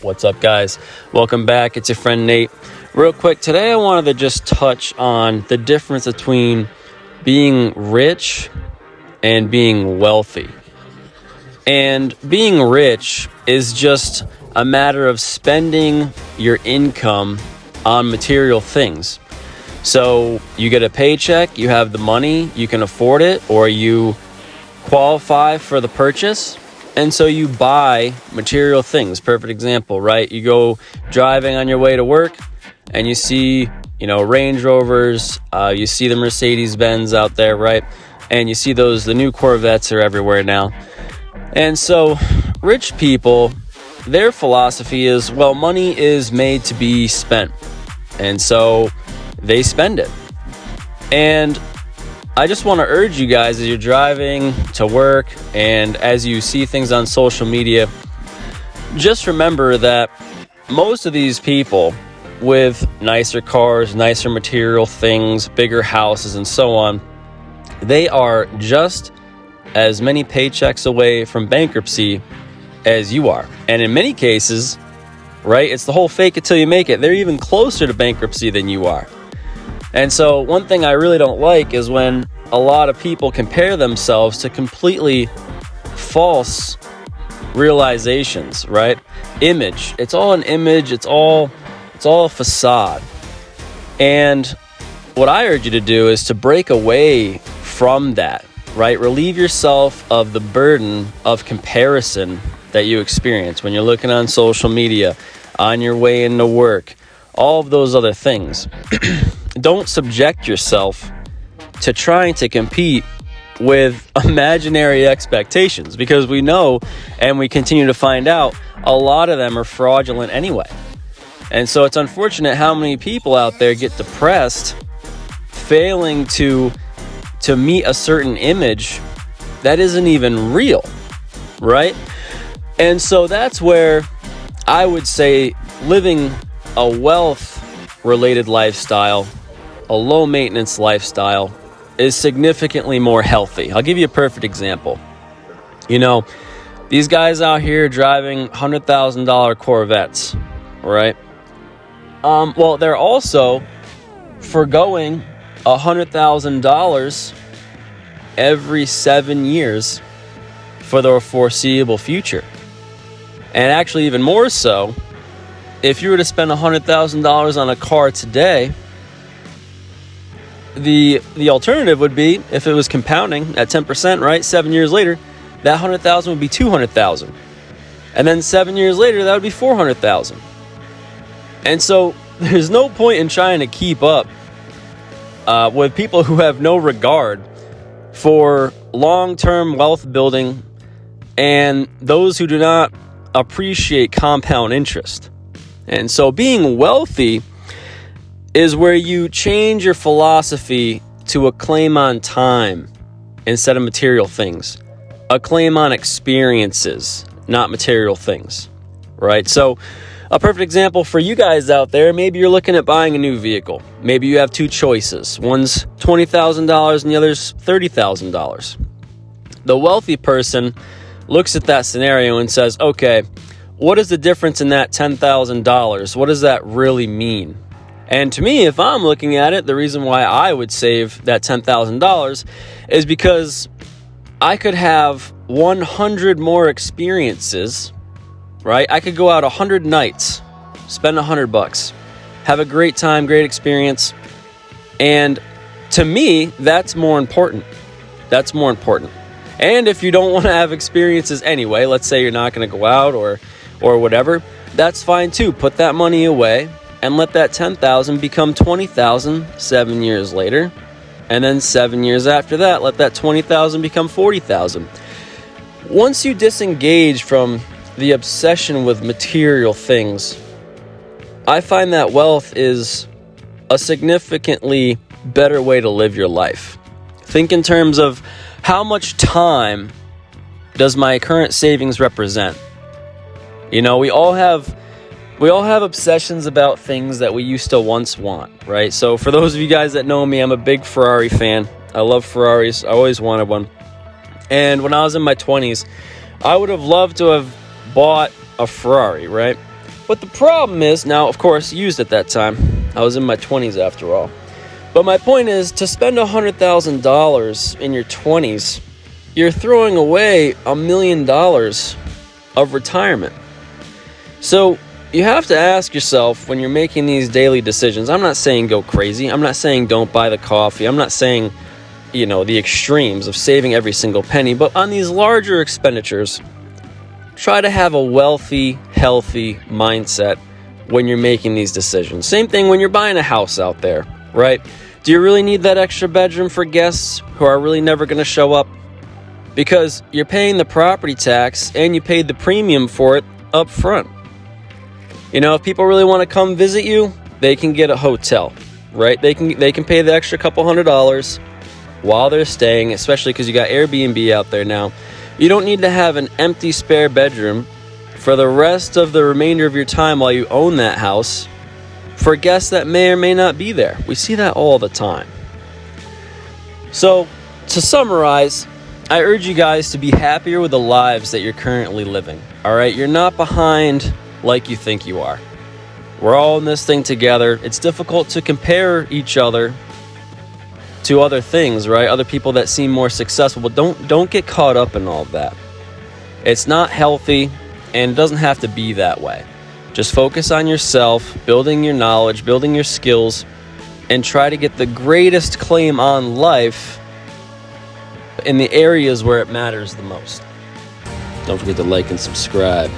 What's up, guys? Welcome back. It's your friend Nate. Real quick, today I wanted to just touch on the difference between being rich and being wealthy. And being rich is just a matter of spending your income on material things. So you get a paycheck, you have the money, you can afford it, or you qualify for the purchase. And so you buy material things. Perfect example, right? You go driving on your way to work and you see, Range Rovers, you see the Mercedes-Benz out there, right? And you see the new Corvettes are everywhere now. And so rich people, their philosophy is, well, money is made to be spent. And so they spend it. And I just want to urge you guys as you're driving to work and as you see things on social media, just remember that most of these people with nicer cars, nicer material things, bigger houses, and so on, they are just as many paychecks away from bankruptcy as you are. And in many cases, right, it's the whole fake it till you make it. They're even closer to bankruptcy than you are. And so one thing I really don't like is when a lot of people compare themselves to completely false realizations, right? Image. It's all an image. It's all a facade. And what I urge you to do is to break away from that, right? Relieve yourself of the burden of comparison that you experience when you're looking on social media, on your way into work, all of those other things. Don't subject yourself to trying to compete with imaginary expectations, because we know and we continue to find out a lot of them are fraudulent anyway. And so it's unfortunate how many people out there get depressed failing to meet a certain image that isn't even real, right? And so that's where I would say living a wealth-related lifestyle, a low-maintenance lifestyle, is significantly more healthy. I'll give you a perfect example. These guys out here driving $100,000 Corvettes, right? Well, they're also forgoing $100,000 every 7 years for the foreseeable future. And actually even more so, if you were to spend $100,000 on a car today, the alternative would be, if it was compounding at 10%, right? 7 years later, that $100,000 would be $200,000. And then 7 years later, that would be $400,000. And so there's no point in trying to keep up with people who have no regard for long-term wealth building and those who do not appreciate compound interest. And so being wealthy is where you change your philosophy to a claim on time instead of material things, a claim on experiences, not material things, right? So a perfect example for you guys out there, maybe you're looking at buying a new vehicle. Maybe you have two choices. One's $20,000 and the other's $30,000. The wealthy person looks at that scenario and says, okay, what is the difference in that $10,000? What does that really mean? And to me, if I'm looking at it, the reason why I would save that $10,000 is because I could have 100 more experiences, right? I could go out 100 nights, spend $100, have a great time, great experience. And to me, that's more important. That's more important. And if you don't want to have experiences anyway, let's say you're not going to go out or whatever, that's fine too. Put that money away and let that $10,000 become $20,000 7 years later. And then 7 years after that, let that $20,000 become $40,000. Once you disengage from the obsession with material things, I find that wealth is a significantly better way to live your life. Think in terms of how much time does my current savings represent? We all have obsessions about things that we used to once want, right? So for those of you guys that know me, I'm a big Ferrari fan. I love Ferraris. I always wanted one. And when I was in my 20s, I would have loved to have bought a Ferrari, right? But the problem is, now, of course, used at that time. I was in my 20s after all. But my point is, to spend $100,000 in your 20s, you're throwing away $1 million of retirement. So you have to ask yourself when you're making these daily decisions. I'm not saying go crazy. I'm not saying don't buy the coffee. I'm not saying, the extremes of saving every single penny. But on these larger expenditures, try to have a wealthy, healthy mindset when you're making these decisions. Same thing when you're buying a house out there, right? Do you really need that extra bedroom for guests who are really never going to show up? Because you're paying the property tax and you paid the premium for it up front. If people really want to come visit you, they can get a hotel, right? They can pay the extra couple $100 while they're staying, especially because you got Airbnb out there now. You don't need to have an empty spare bedroom for the rest of the remainder of your time while you own that house for guests that may or may not be there. We see that all the time. So, to summarize, I urge you guys to be happier with the lives that you're currently living. All right? You're not behind like you think you are. We're all in this thing together. It's difficult to compare each other to other things, right? Other people that seem more successful, but don't get caught up in all of that. It's not healthy, and it doesn't have to be that way. Just focus on yourself, building your knowledge, building your skills, and try to get the greatest claim on life in the areas where it matters the most. Don't forget to like and subscribe.